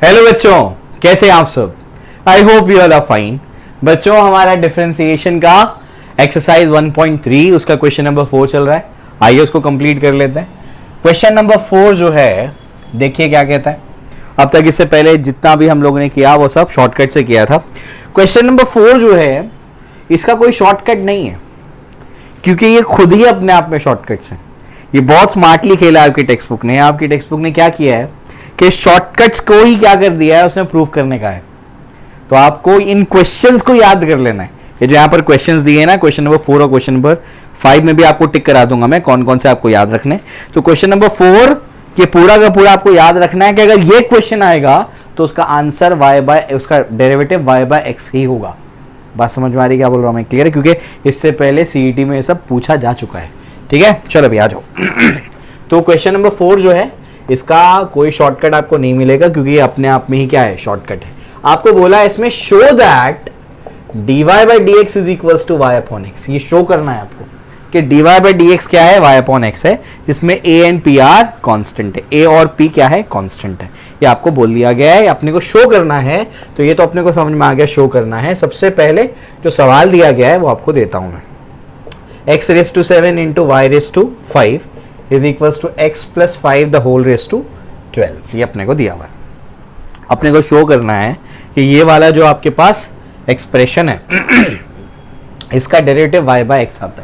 Hello बच्चों, कैसे हैं आप सब? I hope you all are fine. बच्चों, हमारा डिफरेंशिएशन का एक्सरसाइज 1.3 उसका क्वेश्चन नंबर 4 चल रहा है। आइए उसको कंप्लीट कर लेते हैं। क्वेश्चन नंबर 4 जो है, देखिए क्या कहता है। अब तक इससे पहले जितना भी हम लोगों ने किया वो सब शॉर्टकट से किया था। क्वेश्चन नंबर 4 जो है, इसका कोई शॉर्टकट नहीं है, क्योंकि ये खुद ही अपने आप में शॉर्टकट्स हैं। ये बहुत स्मार्टली खेला है आपकी टेक्स्ट बुक ने। आपकी टेक्स्ट बुक ने क्या किया है कि शॉर्टकट्स को ही क्या कर दिया है, उसने प्रूव करने का है। तो आपको इन क्वेश्चंस को याद कर लेना है। ये जो यहाँ पर क्वेश्चंस दिए हैं ना, क्वेश्चन नंबर 4 और क्वेश्चन नंबर 5 में भी आपको टिक करा दूंगा मैं कौन कौन से आपको याद रखने। तो क्वेश्चन नंबर 4 ये पूरा का पूरा आपको याद रखना है कि अगर ये क्वेश्चन आएगा तो उसका आंसर उसका डेरिवेटिव y बाय एक्स ही होगा। बात समझ में आ रही है क्या बोल रहा हूँ मैं? क्लियर है? क्योंकि इससे पहले सीईटी में ये सब पूछा जा चुका है। ठीक है, चलो अभी आ जाओ। तो क्वेश्चन नंबर 4 जो है, इसका कोई शॉर्टकट आपको नहीं मिलेगा, क्योंकि ये अपने आप में ही क्या है, शॉर्टकट है। आपको बोला है इसमें show that dy by d x is equals to y upon x. ये शो करना है आपको कि dy बाई डी एक्स क्या है, y अपॉन एक्स है, जिसमें a and p are constant है। a और p क्या है, कॉन्स्टेंट है। ये आपको बोल दिया गया है, अपने को शो करना है। तो ये तो अपने को समझ में आ गया, शो करना है। सबसे पहले जो सवाल दिया गया है वो आपको देता हूं मैं। x raise to 7 into y raise to 5 is equals to x plus 5 the whole raise to 12। ये अपने को दिया हुआ है। अपने को शो करना है कि ये वाला जो आपके पास एक्सप्रेशन है इसका डेरिवेटिव y बाय एक्स आता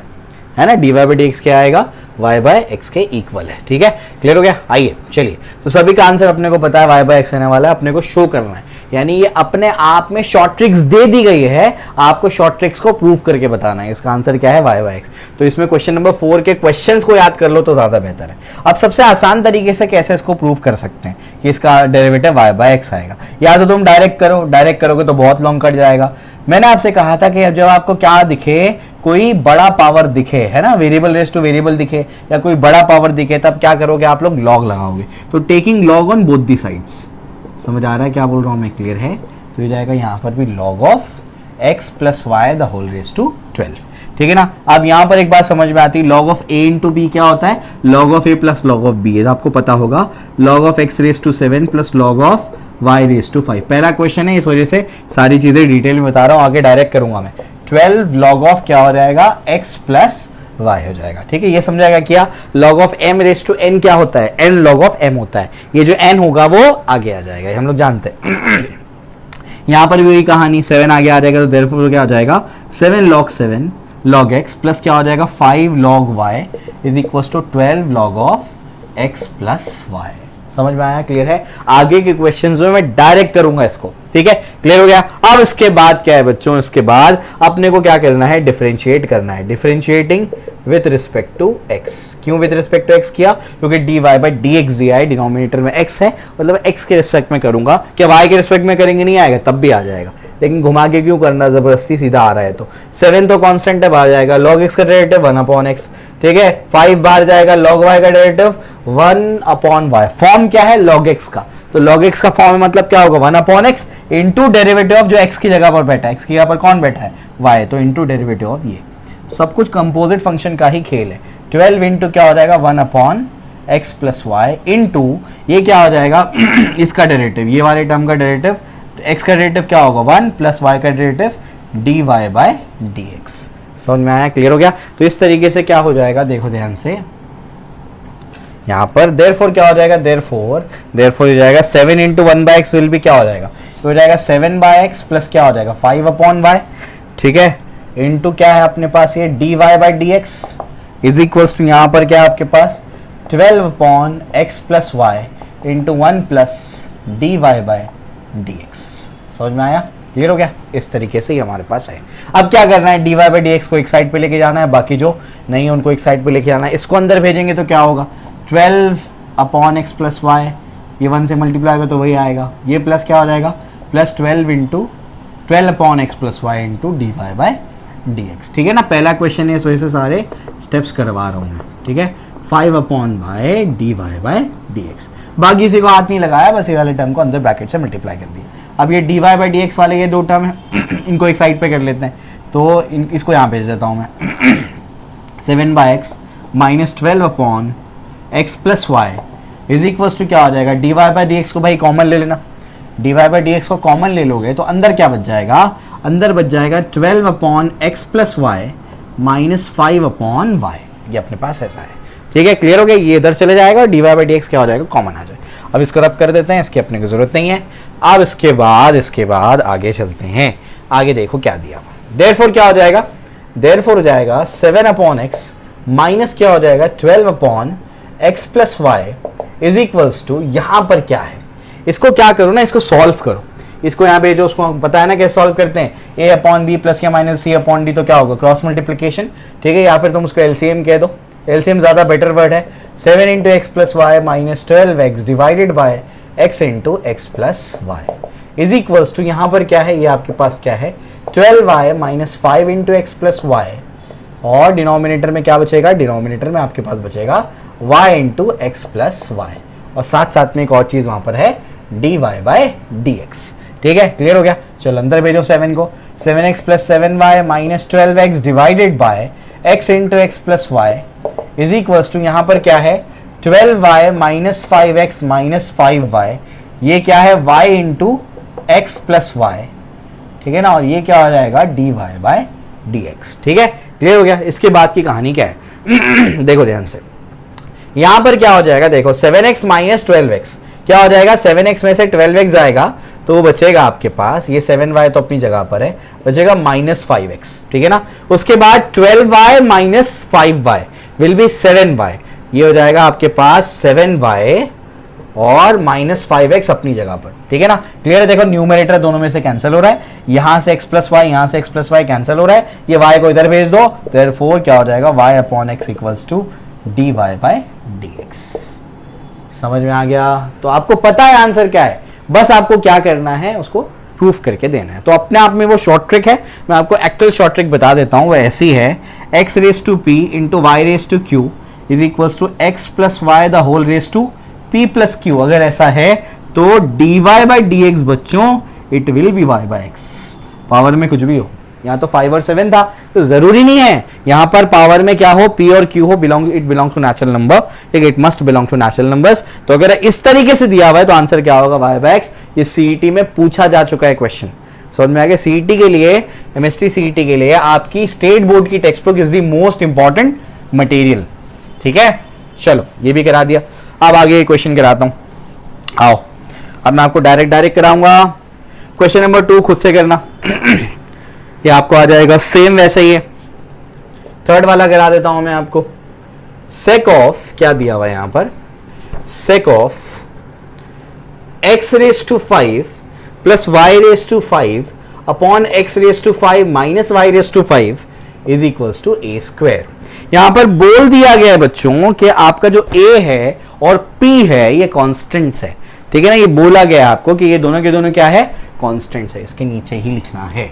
है ना। dy बाई डी एक्स क्या आएगा, y बाय एक्स के इक्वल है। ठीक है, क्लियर हो गया? आइए चलिए, तो सभी का आंसर अपने को पता है, y बाय एक्स आने वाला है। अपने को शो करना है, यानी ये अपने आप में शॉर्ट ट्रिक्स दे दी गई है, आपको शॉर्ट ट्रिक्स को प्रूव करके बताना है। इसका आंसर क्या है, y बाय एक्स। तो इसमें क्वेश्चन नंबर 4 के क्वेश्चंस को याद कर लो तो ज्यादा बेहतर है। अब सबसे आसान तरीके से कैसे इसको प्रूव कर सकते हैं कि इसका डेरिवेटिव y बाय एक्स आएगा। या तो तुम डायरेक्ट करो, डायरेक्ट करोगे तो बहुत लॉन्ग कट जाएगा। मैंने आपसे कहा था कि जब आपको क्या दिखे, कोई बड़ा पावर दिखे, है ना, वेरिएबल रेस टू वेरिएबल दिखे या कोई बड़ा पावर दिखे, तब क्या करोगे आप लोग, लॉग लगाओगे। तो taking log on both the sides. समझ आ रहा है क्या बोल रहा हूं मैं? क्लियर है? तो ये जाएगा यहां पर भी log of x plus y the whole raise to 12। ठीक है ना। अब यहां पर एक बात समझ में आती है, log of a into b क्या होता है, log of a plus log of b। आपको पता होगा log of x raise to 7 plus log of y raise to 5। पहला क्वेश्चन है, इस वजह से सारी चीजें डिटेल में बता रहा हूं, आगे डायरेक्ट करूंगा मैं। 12 log ऑफ क्या हो जाएगा, x प्लस y हो जाएगा। ठीक है, ये समझाएगा क्या। log of m raise to n क्या होता है, n log ऑफ m होता है। ये जो n होगा वो आगे आ जाएगा, हम लोग जानते हैं। यहां पर भी वही कहानी, 7 आगे आ जाएगा तो देयरफॉर क्या हो जाएगा, 7 log 7 log x प्लस क्या हो जाएगा, 5 log y is equal to 12 log of x plus y। समझ में आया? क्लियर है? आगे के क्वेश्चंस में मैं डायरेक्ट करूंगा इसको। ठीक है, क्लियर हो गया? अब इसके बाद क्या है बच्चों, इसके बाद अपने को क्या करना है, डिफरेंशिएट करना है। Differentiating with respect to x। क्यों विथ रिस्पेक्ट टू x किया? क्योंकि dy बाई डी एक्स दिया है, डिनोमिनेटर में x है, मतलब x के रिस्पेक्ट में करूंगा। क्या y के रिस्पेक्ट में करेंगे नहीं आएगा? तब भी आ जाएगा, लेकिन घुमा के क्यों करना, जबरदस्ती सीधा आ रहा है। तो 7 तो कांस्टेंट है, बाहर जाएगा, log x का डेरिवेटिव 1 अपॉन x। ठीक है, 5 बाहर जाएगा, log y का डेरिवेटिव 1 अपॉन y। फॉर्म क्या है, log x का। तो log x का फॉर्म मतलब क्या होगा, 1 upon x into derivative of जो x की जगह पर बैठा है। x की जगह पर कौन बैठा है, y, तो इंटू डेरिवेटिव ऑफ ये। तो सब कुछ कंपोजिट फंक्शन का ही खेल है। 12 इंटू क्या हो जाएगा, 1 upon x plus y into ये क्या हो जाएगा इसका डेरिवेटिव, ये वाले टर्म का डेरिवेटिव। x का डेरिवेटिव क्या होगा, 1 प्लस y का derivative dy by d x. समझ में आया? क्लियर हो गया? तो इस तरीके से क्या हो जाएगा, देखो ध्यान से, यहाँ पर देयरफॉर क्या हो जाएगा, देयरफॉर हो जाएगा 7 इंटू 1 बाई एक्स विल भी क्या हो जाएगा, तो हो जाएगा 7 बाई एक्स प्लस क्या हो जाएगा, 5 अपॉन वाई। ठीक है, इंटू क्या है अपने पास, ये dy by d x is equals to यहाँ पर क्या है आपके पास 12 upon x plus y into 1 plus dy by d x. समझ में आया? क्लियर हो गया? इस तरीके से ही हमारे पास है। अब क्या करना है, dy बाई डी एक्स को एक साइड पे लेके जाना है, बाकी जो नहीं है उनको एक साइड पे लेके जाना है। इसको अंदर भेजेंगे तो क्या होगा, 12 अपॉन एक्स प्लस वाई, ये 1 से मल्टीप्लाई होगा तो वही आएगा। ये प्लस क्या हो जाएगा, plus 12 into 12 upon x plus y into d y by d x. ठीक है ना, पहला क्वेश्चन है, इस वजह से सारे स्टेप्स करवा रहा हूँ मैं। ठीक है, 5 upon y d y by d x. बाकी इसी को हाथ नहीं लगाया, बस ये वाले टर्म को अंदर ब्रैकेट से मल्टीप्लाई कर दिया। अब ये d y by d x वाले ये दो टर्म है इनको एक साइड पे कर लेते हैं। तो इसको यहाँ भेज देता हूँ मैं 7 by x minus 12 upon x plus y is equals to क्या हो जाएगा, d y by d x को भाई कॉमन ले लेना, dy/dx को कॉमन ले लोगे तो अंदर क्या बच जाएगा, अंदर बच जाएगा 12/x + y - 5/y। ये अपने पास ऐसा है, ठीक है, क्लियर हो गया। ये इधर चले जाएगा और dy/dx क्या हो जाएगा, कॉमन आ जाएगा। अब इसको रब कर देते हैं, इसकी अपने को जरूरत नहीं है। अब इसके बाद आगे चलते हैं। आगे देखो क्या दिया, देयरफॉर क्या हो जाएगा, देयरफॉर हो जाएगा 7/x माइनस क्या हो जाएगा 12/x + y is equals to, यहां पर क्या है, इसको क्या करो ना, इसको सॉल्व करो। इसको यहाँ पे जो उसको पता है ना कैसे सॉल्व करते हैं, a/b + या -c/d, तो क्या होगा, क्रॉस मल्टीप्लिकेशन, ठीक है, या फिर तुम उसको एलसीएम कह दो। एलसीएम ज्यादा बेटर वर्ड है। 7 × x + y - 12x divided by x × x + y is equals to, यहाँ पर क्या है, ये आपके पास क्या है 12y - 5 × x + y, और डिनोमिनेटर में क्या बचेगा, डिनोमिनेटर में आपके पास बचेगा y × x + y, और साथ साथ में एक और चीज वहां पर है dy/dx, ठीक है, क्लियर हो गया। चलो अंदर भेजो 7 को, 7x + 7y - 12x divided by x × x + y is equals to, यहाँ पर क्या है 12y - 5x - 5y, ये क्या है y × x + y, ठीक है ना, और ये क्या हो जाएगा dy/dx, ठीक है, क्लियर हो गया। इसके बाद की कहानी क्या है देखो ध्यान से, यहां पर क्या हो जाएगा, देखो 7x - 12x क्या हो जाएगा, 7x में से 12x जाएगा तो वो बचेगा आपके पास, ये 7y तो अपनी जगह पर है, बचेगा -5x, ठीक है ना। उसके बाद 12y - 5y will be 7y, ये हो जाएगा आपके पास 7y और -5x अपनी जगह पर, ठीक है ना, क्लियर है। देखो न्यूमरेटर दोनों में से कैंसिल हो रहा है, यहां से x + y, यहां से x + y कैंसिल हो रहा है, ये y को इधर भेज दो, देयरफॉर क्या हो जाएगा y/x इक्वल्स टू dy/dx। समझ में आ गया। तो आपको पता है आंसर क्या है, बस आपको क्या करना है, उसको प्रूफ करके देना है। तो अपने आप में वो शॉर्ट ट्रिक है, मैं आपको एक्चुअल शॉर्ट ट्रिक बता देता हूं, वो ऐसी है x⁻p × y⁻q is equals to x + y the whole raise to p + q। अगर ऐसा है तो dy/dx बच्चों it will be y/x, power में कुछ भी हो, यहाँ तो 5 और 7 था, तो जरूरी नहीं है यहाँ पर पावर में क्या हो, p और q हो, it belongs to natural number, ठीक है, it must belong to natural numbers. तो अगर इस तरीके से दिया हुआ है तो आंसर क्या होगा y/x। ये सीईटी में पूछा जा चुका है क्वेश्चन, समझ में आ गया। सीईटी के लिए, एमएसटी सीईटी के लिए आपकी स्टेट बोर्ड की text book is the most important material, ठीक है। चलो ये भी करा दिया, अब आगे क्वेश्चन कराता हूं, आओ अब मैं आपको डायरेक्ट कराऊंगा। क्वेश्चन नंबर 2 खुद से करना ये आपको आ जाएगा सेम वैसे ही है। थर्ड वाला करा देता हूं मैं आपको। सेक ऑफ क्या दिया हुआ है यहां पर, sec of x⁵ + y⁵ upon x⁵ - y⁵ is equals to a²। यहां पर बोल दिया गया है बच्चों कि आपका जो a है और p है ये कॉन्स्टेंट्स है, ठीक है ना, ये बोला गया है आपको कि ये दोनों के दोनों क्या है, कॉन्स्टेंट्स है, इसके नीचे ही लिखना है,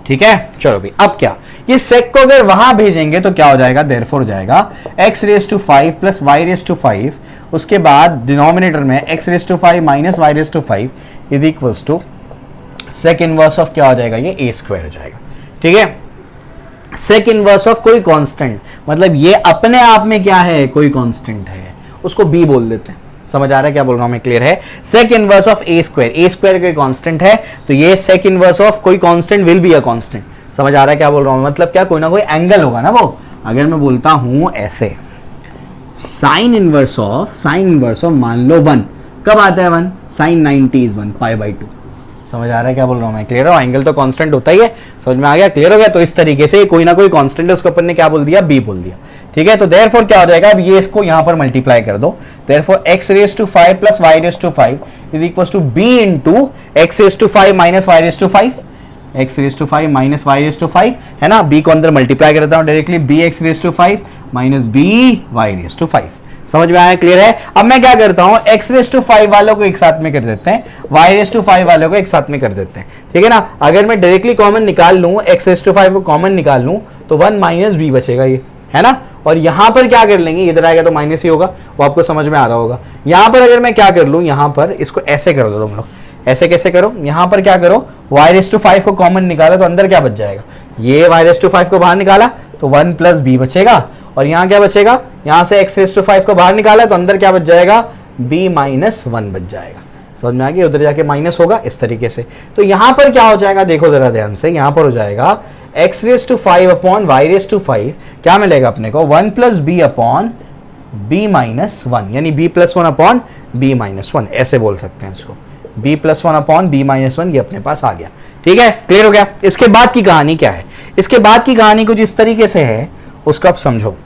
ठीक है। चलो भाई अब क्या, ये सेक को अगर वहां भेजेंगे तो क्या हो जाएगा, देयरफॉर हो जाएगा x⁵ + y⁵, उसके बाद डिनोमिनेटर में x⁵ - y⁵ is equals to sec inverse of क्या हो जाएगा, ये a² हो जाएगा, ठीक है। सेक इनवर्स ऑफ कोई कांस्टेंट, मतलब ये अपने आप में क्या है, कोई कांस्टेंट है, उसको b बोल देते हैं। समझ आ रहा है क्या बोल रहा हूं मैं, क्लियर है। Sec inverse of a², a² कोई कांस्टेंट है तो ये सेक इनवर्स ऑफ कोई constant will be a constant. समझ आ रहा है क्या बोल रहा हूं, मतलब क्या, कोई ना कोई एंगल होगा ना वो। अगर मैं बोलता हूं ऐसे साइन इनवर्स ऑफ मान लो 1, कब आता है 1, sin 90 is 1 π/2। समझ आ रहा है क्या बोल रहा हूं मैं, क्लियर हो। एंगल तो कांस्टेंट होता ही है, समझ में आ गया, क्लियर हो गया। तो इस तरीके से कोई ना कोई कांस्टेंट है, उसको अपन ने क्या बोल दिया, b बोल दिया, ठीक है। तो देयरफॉर क्या हो जाएगा, अब ये इसको यहां पर मल्टीप्लाई कर दो, therefore x⁵ + y⁵ is equals to b × x⁵ - y⁵, x⁵ - y⁵, है ना। b को अंदर मल्टीप्लाई कर देता हूं डायरेक्टली, bx⁵ - by⁵। समझ में आया, क्लियर है। अब मैं क्या करता हूं, x⁵ वालों को एक साथ में कर देते हैं, y⁵ वालों को एक साथ में कर देते हैं, ठीक है ना। अगर मैं डायरेक्टली कॉमन निकाल लूं, x⁵ को कॉमन निकाल लूं तो 1 - b बचेगा, ये है ना। और यहां पर क्या कर लेंगे, इधर आएगा तो माइनस ही होगा, वो आपको समझ में आ रहा होगा। यहां पर अगर मैं क्या कर लूं, यहां पर इसको ऐसे कर दो तुम लोग, ऐसे कैसे करो, यहां पर क्या करो, y⁵ को कॉमन निकाला तो अंदर क्या बच जाएगा, ये y⁵ को बाहर निकाला तो 1 + b बचेगा, और यहां क्या बचेगा, यहां से x⁵ को बाहर निकाला तो अंदर क्या बच जाएगा, b - 1 बच जाएगा। समझ में आ गया, उधर जाके माइनस होगा इस तरीके से। तो यहां पर क्या हो जाएगा, देखो जरा ध्यान से, यहां पर हो जाएगा x raise to 5 upon y raise to 5, क्या मिलेगा अपने को 1 plus b upon b minus 1, यानी b plus 1 upon b minus 1, ऐसे बोल सकते हैं इसको, b plus 1 upon b minus 1, ये अपने पास आ गया। ठीक है, क्लियर हो गया। इसके बाद की कहानी क्या है, इसके बाद की कहानी कुछ इस तरीके से है, उसका अब समझो।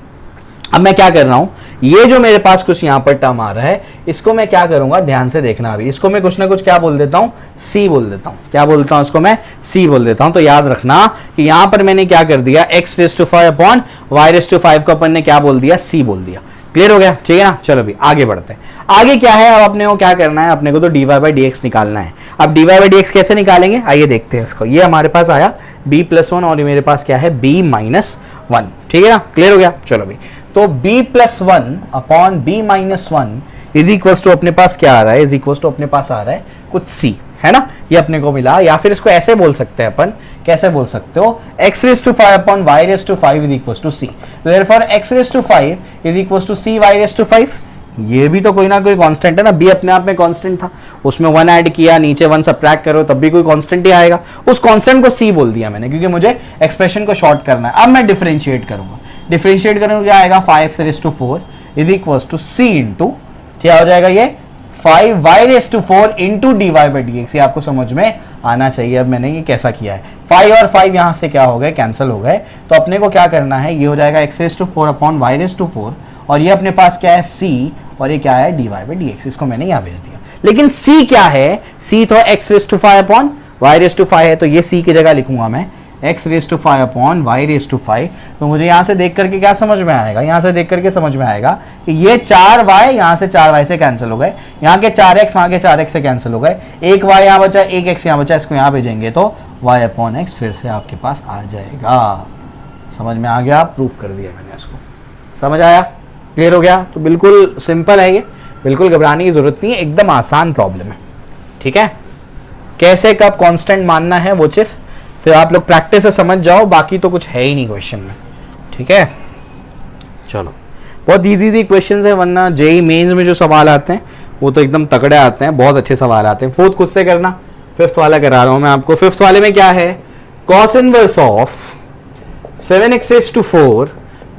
अब मैं क्या कर रहा हूं, ये जो मेरे पास कुछ यहां पर टर्म आ रहा है, इसको मैं क्या करूंगा, ध्यान से देखना अभी, इसको मैं कुछ ना कुछ क्या बोल देता हूं, c बोल देता हूं। क्या बोलता हूं इसको मैं, c बोल देता हूं। तो याद रखना कि यहां पर मैंने क्या कर दिया, x raise to 5 upon y raise to 5 को अपन ने क्या बोल दिया, c बोल दिया। क्लियर हो गया, ठीक है ना। चलो अभी आगे बढ़ते हैं। आगे क्या है, अब अपने को क्या करना है, अपने को तो dy बाई dx निकालना है। अब dy बाई dx कैसे निकालेंगे, आइए देखते हैं इसको। ये हमारे पास आया b प्लस 1 और ये मेरे पास क्या है, b माइनस 1। ठीक है ना, क्लियर हो गया। चलो अभी तो b plus 1 upon b minus 1 is equal to अपने पास क्या आ रहा है, इज इक्वल टू अपने पास आ रहा है कुछ c, है ना, ये अपने को मिला। या फिर इसको ऐसे बोल सकते हैं अपन, कैसे बोल सकते हो, x raise to 5 upon y raise to 5 is equal to c। Therefore x raise to 5 is equal to c y raise to 5। ये भी तो कोई ना कोई कांस्टेंट है ना, b अपने आप में कांस्टेंट था, उसमें 1 ऐड किया, नीचे 1 सब्ट्रैक्ट करो तब भी कोई कांस्टेंट ही आएगा। उस कांस्टेंट को c बोल दिया मैंने, क्योंकि मुझे एक्सप्रेशन को शॉर्ट करना है। अब मैं डिफरेंशिएट करूंगा, डिफरेंशिएट करूंगा क्या आएगा, 5 raise to 4 is equal to c into क्या हो जाएगा, ये 5y raise to 4 into dy by dx। ये आपको समझ में आना चाहिए। अब मैंने ये कैसा किया है, 5 और 5 यहां से क्या हो गए, कैंसिल हो गए। तो अपने को क्या करना है, ये हो जाएगा x raise to 4 upon y raise to 4, और ये अपने पास क्या है c, और ये क्या है dy बाई dx। इसको मैंने यहां भेज दिया। लेकिन c क्या है, c तो x raise to 5 upon y raise to 5 है, तो ये c की जगह लिखूंगा मैं x raise to 5 upon y raise to 5। तो मुझे यहां से देख करके क्या समझ में आएगा, यहां से देख करके समझ में आएगा कि ये 4y यहां से 4y से कैंसिल हो गए, यहां के 4x वहां के 4x से कैंसिल हो गए, एक y यहां बचा, एक x यहां बचा, इसको यहां भेजेंगे तो y अपॉन x फिर से आपके पास आ जाएगा। समझ में आ गया, प्रूफ कर दिया मैंने इसको, समझ आया, क्लियर हो गया। तो बिल्कुल सिंपल है ये, बिल्कुल घबराने की जरूरत नहीं है, एकदम आसान प्रॉब्लम है। ठीक है, कैसे कब कांस्टेंट मानना है वो सिर्फ आप लोग प्रैक्टिस से समझ जाओ, बाकी तो कुछ है ही नहीं क्वेश्चन में। ठीक है, चलो बहुत इजी क्वेश्चन है, वरना जेई मेंस में जो सवाल आते हैं वो तो एकदम तगड़े आते हैं, बहुत अच्छे सवाल आते हैं। फोर्थ खुद से करना, फिफ्थ वाला करा रहा हूं मैं आपको। फिफ्थ वाले में क्या है, cos inverse of 7x raise to 4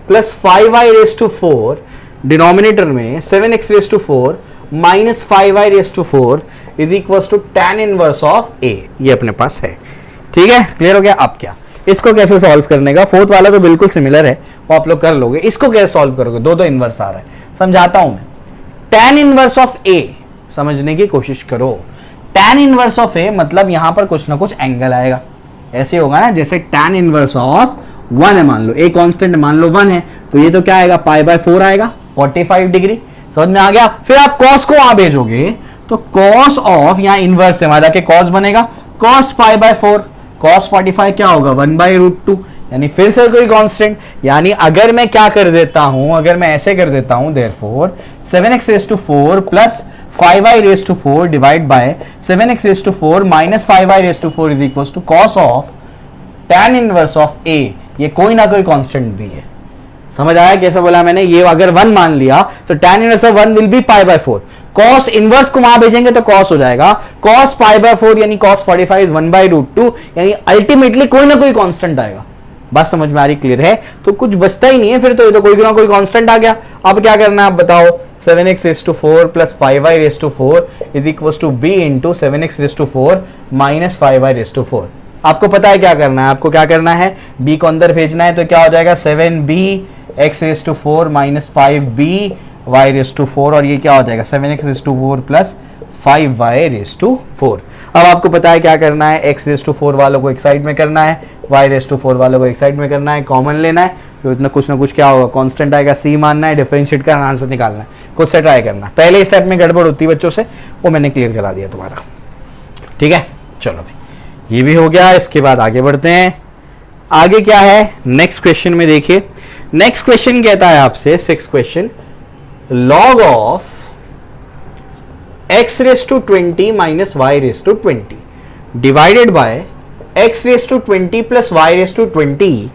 plus 5y raise to 4, denominator में 7x raise to 4 minus 5y raise to 4 is equal to tan inverse of a। ये अपने पास है। ठीक है, क्लियर हो गया। अब क्या, इसको कैसे सॉल्व करने का, फोर्थ वाला तो बिल्कुल सिमिलर है, वो आप लोग कर लोगे। इसको कैसे सॉल्व करोगे, दो इनवर्स आ रहा है, समझाता हूं मैं। tan इनवर्स ऑफ a समझने की कोशिश करो। tan इनवर्स ऑफ a मतलब यहां पर कुछ ना कुछ एंगल आएगा, ऐसे होगा ना, जैसे tan इनवर्स ऑफ 1 है, मान लो a कांस्टेंट मान लो 1 है, तो ये तो क्या आएगा, पाई बाय 4 आएगा, 45 डिग्री। समझ में आ गया। फिर आप cos को वहां भेजोगे तो cos ऑफ, यहां इनवर्स है हमारा, के cos बनेगा cos पाई बाय 4, cos 45 क्या होगा 1/√2, यानी फिर से कोई कांस्टेंट। यानी अगर मैं क्या कर देता हूं, अगर मैं ऐसे कर देता हूं, therefore 7x raise to 4 plus 5y raise to 4 divide by 7x raise to 4 minus 5y raise to 4 is equal to cos of tan inverse of a। ये कोई ना कोई कांस्टेंट भी है, समझ आया कैसे बोला मैंने। ये अगर 1 मान लिया तो tan inverse of 1 will be pi by 4, cos inverse को वहां भेजेंगे तो cos हो जाएगा, cos पाई बाय 4 यानी cos 45 इज 1/√2, यानी अल्टीमेटली कोई ना कोई कांस्टेंट आएगा। बात समझ में आ रही, क्लियर है। तो कुछ बचता ही नहीं है फिर तो, ये तो कोई ना कोई कांस्टेंट आ गया। अब क्या करना है आप बताओ, 7x raise to 4 plus 5y raise to 4 is equal to b into 7x raise to 4 minus 5y raise to 4। आपको पता है क्या करना है, आपको क्या करना है, b को अंदर भेजना है, तो क्या हो जाएगा 7b x raise to 4 minus 5b y raise to 4, और ये क्या हो जाएगा 7x raise to 4 plus 5y raise to 4। अब आपको पता है क्या करना है, x रेस टू 4 वालों को एक साइड में करना है, y रेस टू 4 वालों को एक साइड में करना है, कॉमन लेना है, तो इतना कुछ ना कुछ क्या होगा, कांस्टेंट आएगा, c मानना है, डिफरेंशिएट करना, आंसर निकालना है, खुद से ट्राई करना। पहले स्टेप में गड़बड़ होती है बच्चों से, वो मैंने क्लियर करा दिया तुम्हारा। ठीक है, चलो भाई ये भी हो गया। इसके बाद आगे बढ़ते हैं। आगे क्या है, नेक्स्ट क्वेश्चन में देखिए। नेक्स्ट क्वेश्चन कहता है आपसे 6th question, log of x raise to 20 minus y raise to 20 divided by x raise to 20 plus y raise to 20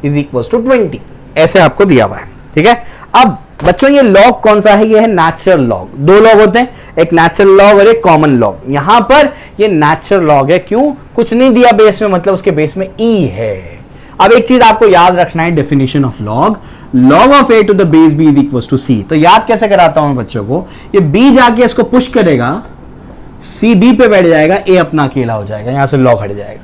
is equal to 20, ऐसे आपको दिया हुआ है। ठीक है, अब बच्चों ये लॉग कौन सा है, ये है नेचुरल लॉग। दो लॉग होते हैं, एक नेचुरल लॉग और एक कॉमन लॉग। यहां पर ये नेचुरल लॉग है, क्यों, कुछ नहीं दिया बेस में, मतलब उसके बेस में e है। अब एक चीज आपको याद रखना है, definition of log, log of a to the base b is equal to c। तो याद कैसे कराता हूं बच्चों को, ये b जाके इसको पुश करेगा, c b पे बैठ जाएगा, a अपना अकेला हो जाएगा, यहां से log हट जाएगा।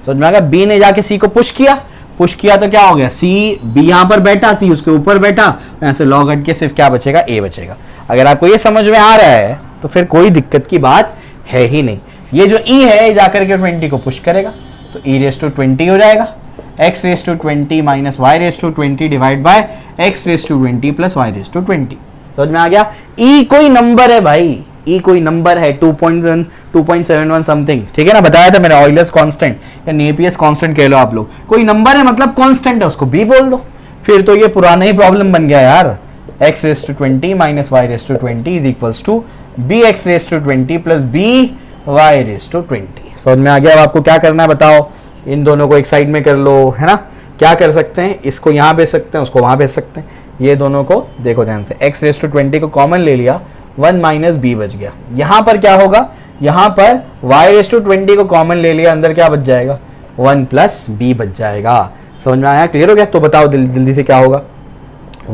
समझ में आ गया, b ने जाके c को पुश किया तो क्या हो गया, c b यहां पर बैठा, c उसके ऊपर बैठा, यहां से log हट के सिर्फ क्या बचेगा, a बचेगा। अगर आपको ये समझ में आ रहा है तो फिर कोई दिक्कत की बात है ही नहीं। ये जो e है जाकर के 20 को पुश करेगा तो e रेस टू 20 हो जाएगा, x raise to 20 minus y raise to 20 divide by x raise to 20 plus y raise to 20। समझ में आ गया, e कोई नंबर है भाई, e कोई नंबर है, 2.1 2.71 समथिंग, ठीक है ना, बताया था मैंने, ऑयलर्स कांस्टेंट या नेपियर्स कांस्टेंट कह लो आप लोग, कोई नंबर है मतलब कांस्टेंट है, उसको b बोल दो। फिर तो ये पुराना ही प्रॉब्लम बन गया यार, x raise to 20 minus y raise to 20 is equals to bx raise to 20 plus by raise to 20। समझ में आ गया। अब आपको क्या करना है बताओ, इन दोनों को एक साइड में कर लो, है ना। क्या कर सकते हैं, इसको यहां भेज सकते हैं, उसको वहां भेज सकते हैं, ये दोनों को देखो ध्यान से, x रेस टू 20 को कॉमन ले लिया, 1 माइनस b बच गया। यहां पर क्या होगा, यहां पर y रेस टू 20 को कॉमन ले लिया, अंदर क्या बच जाएगा, 1 प्लस b बच जाएगा। समझ में आया, क्लियर हो गया। तो बताओ जल्दी से क्या होगा,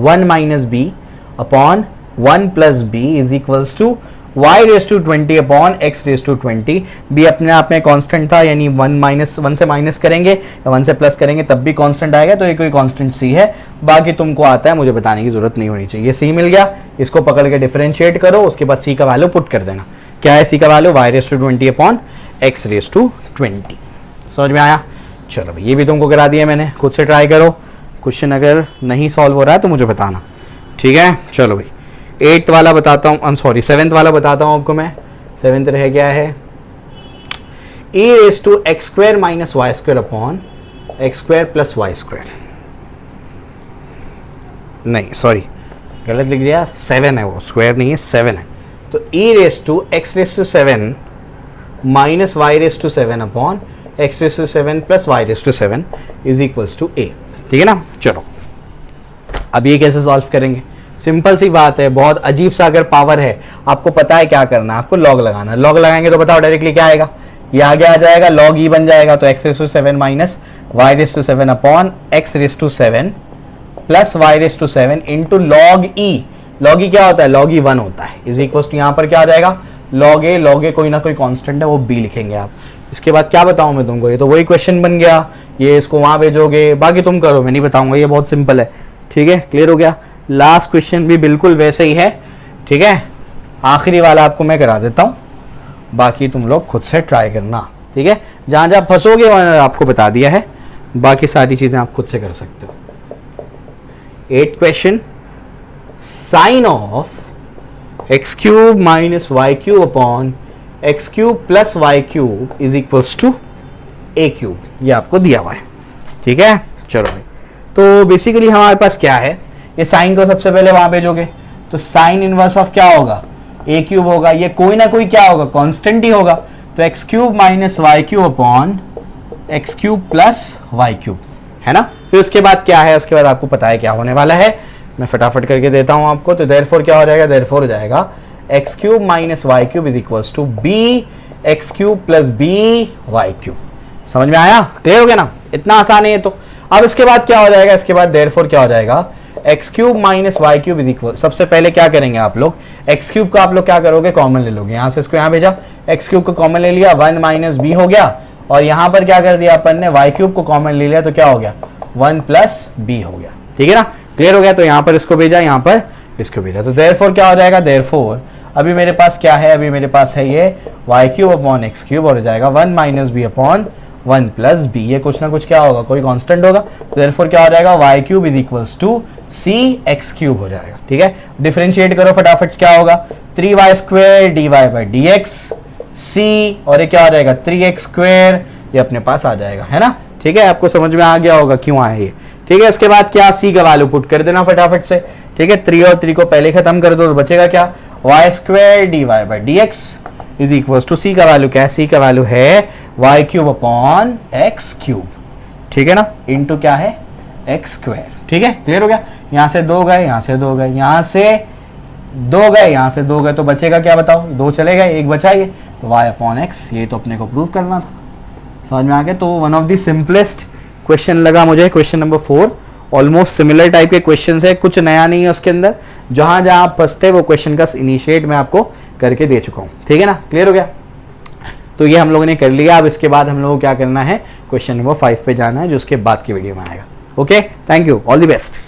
1 minus b upon 1 plus b is equals to y raise to 20 upon x raise to 20। b अपने आप में कांस्टेंट था, यानी 1 से माइनस करेंगे या 1 से प्लस करेंगे तब भी कांस्टेंट आएगा, तो ये कोई कांस्टेंट c है। बाकी तुमको आता है, मुझे बताने की जरूरत नहीं होनी चाहिए। c मिल गया, इसको पकड़ के डिफरेंशिएट करो, उसके बाद c का वैल्यू पुट कर देना। क्या है c का value, y raise to 20 upon x raise to 20। समझ में आया। चलो भाई, ये भी तुमको करा दिया मैंने, खुद से ट्राई करो। क्वेश्चन अगर नहीं सॉल्व हो रहा है तो मुझे बताना, ठीक है। चलो भाई, 8th वाला बताता हूँ, 7th वाला बताता हूँ आपको मैं। 7th रह गया है, e raise to x square minus y square upon x square plus y square. नहीं सॉरी, गलत लिख दिया, 7 है वो, स्क्वायर नहीं है, 7 है। तो e raise to x raise to 7 minus y raise to 7 upon x raise to 7 plus y raise to 7 is equals to a, ठीक है ना। चलो अब ये कैसे सॉल्व करेंगे, सिंपल सी बात है, बहुत अजीब सा अगर पावर है, आपको पता है क्या करना है, आपको लॉग लगाना है। लॉग लगाएंगे तो बताओ डायरेक्टली क्या आएगा, ये आगे आ जाएगा, लॉग ई बन जाएगा, तो x raise to 7 minus y raise to 7 upon x raise to 7 plus y raise to 7 into log e. Log e क्या होता है, लॉग ई 1 होता है, इज इक्वल्स टू यहाँ पर क्या आ जाएगा, लॉग ए कोई ना कोई कॉन्स्टेंट है, वो बी लिखेंगे आप। इसके बाद क्या बताऊं मैं तुमको, ये तो वही क्वेश्चन बन गया, ये इसको वहां भेजोगे, बाकी तुम करो, मैं नहीं बताऊंगा, ये बहुत सिंपल है, ठीक है, क्लियर हो गया। लास्ट क्वेश्चन भी बिल्कुल वैसे ही है, ठीक है, आखिरी वाला आपको मैं करा देता हूं, बाकी तुम लोग खुद से ट्राई करना, ठीक है। जहां जहां फंसोगे वहां आपको बता दिया है, बाकी सारी चीजें आप खुद से कर सकते हो। 8th question, sine of x cube minus y cube upon x cube plus y cube is equals to a cube, ये आपको दिया हुआ है, ठीक है। चलो भाई, तो बेसिकली हमारे पास क्या है, ये साइन को सबसे पहले वहां भेजोगे तो साइन इनवर्स ऑफ क्या होगा, ए क्यूब होगा, ये कोई ना कोई क्या होगा, कांस्टेंट ही होगा, तो x cube minus y cube upon x cube plus y cube, है ना। फिर उसके बाद क्या है, उसके बाद आपको पता है क्या होने वाला है, मैं फटाफट करके देता हूं आपको। तो देयरफॉर क्या हो जाएगा, देयरफॉर हो जाएगा x cube minus y cube is equals to b x cube plus b y cube. समझ में आया, क्लियर हो गया ना, इतना आसान है ये तो। अब इसके बाद क्या हो जाएगा, इसके बाद देयरफॉर क्या हो जाएगा, x cube minus y cube is equal, सबसे पहले क्या करेंगे आप लोग, एक्स क्यूब का आप लोग क्या करोगे, कॉमन ले लोगे, यहां से इसको यहां भेजा, एक्स क्यूब को कॉमन ले लिया, 1 माइनस बी हो गया, और यहां पर क्या कर दिया अपन ने, वाई क्यूब को कॉमन ले लिया, तो क्या हो गया, 1 प्लस बी हो गया, ठीक है ना, क्लियर हो गया। तो यहां पर इसको भेजा, यहां पर इसको भेजा, तो देयरफॉर क्या हो जाएगा, देयरफॉर अभी मेरे पास क्या है, अभी मेरे पास है ये y cube upon x cube, और हो जाएगा 1 minus b upon 1 plus b, ये कुछ ना कुछ क्या होगा, कोई कांस्टेंट होगा, तो देयरफॉर क्या हो जाएगा, y cube is equals to c x cube हो जाएगा, ठीक है। डिफरेंशिएट करो फटाफट, क्या होगा, 3y square d y by d x c, और ये क्या हो जाएगा 3x स्क्वायर, ये अपने पास आ जाएगा, है ना, ठीक है। आपको समझ में आ गया होगा क्यों आया ये, ठीक है। इसके बाद क्या, c का वैल्यू पुट कर देना फटाफट से, ठीक है। 3 और 3 को पहले खत्म कर दो, तो बचेगा क्या, y square d y by d x is equals to c का वैल्यू क्या है, c का वैल्यू है y cube upon x cube, ठीक है ना, इंटू क्या है एक्स स्क्वायर, ठीक है, क्लियर हो गया। यहां से 2 गए, यहां से 2 गए, यहां से दो गए, यहाँ से दो गए तो बचेगा क्या बताओ, दो चले गए, एक बचा ये, तो y अपॉन एक्स, ये तो अपने को प्रूव करना था। समझ में आ गया। तो one of the simplest question लगा मुझे question number 4। Almost similar type के क्वेश्चन है, कुछ नया नहीं है उसके अंदर, जहां जहां आप फंसते वो क्वेश्चन का इनिशिएट मैं आपको करके दे चुका हूं। ठीक है ना, क्लियर हो गया। तो ये हम लोगों ने कर लिया। अब इसके बाद हम लोगों को क्या करना है, क्वेश्चन नंबर 5 पे जाना है, जो उसके बाद की वीडियो में आएगा। Okay, thank you, all the best.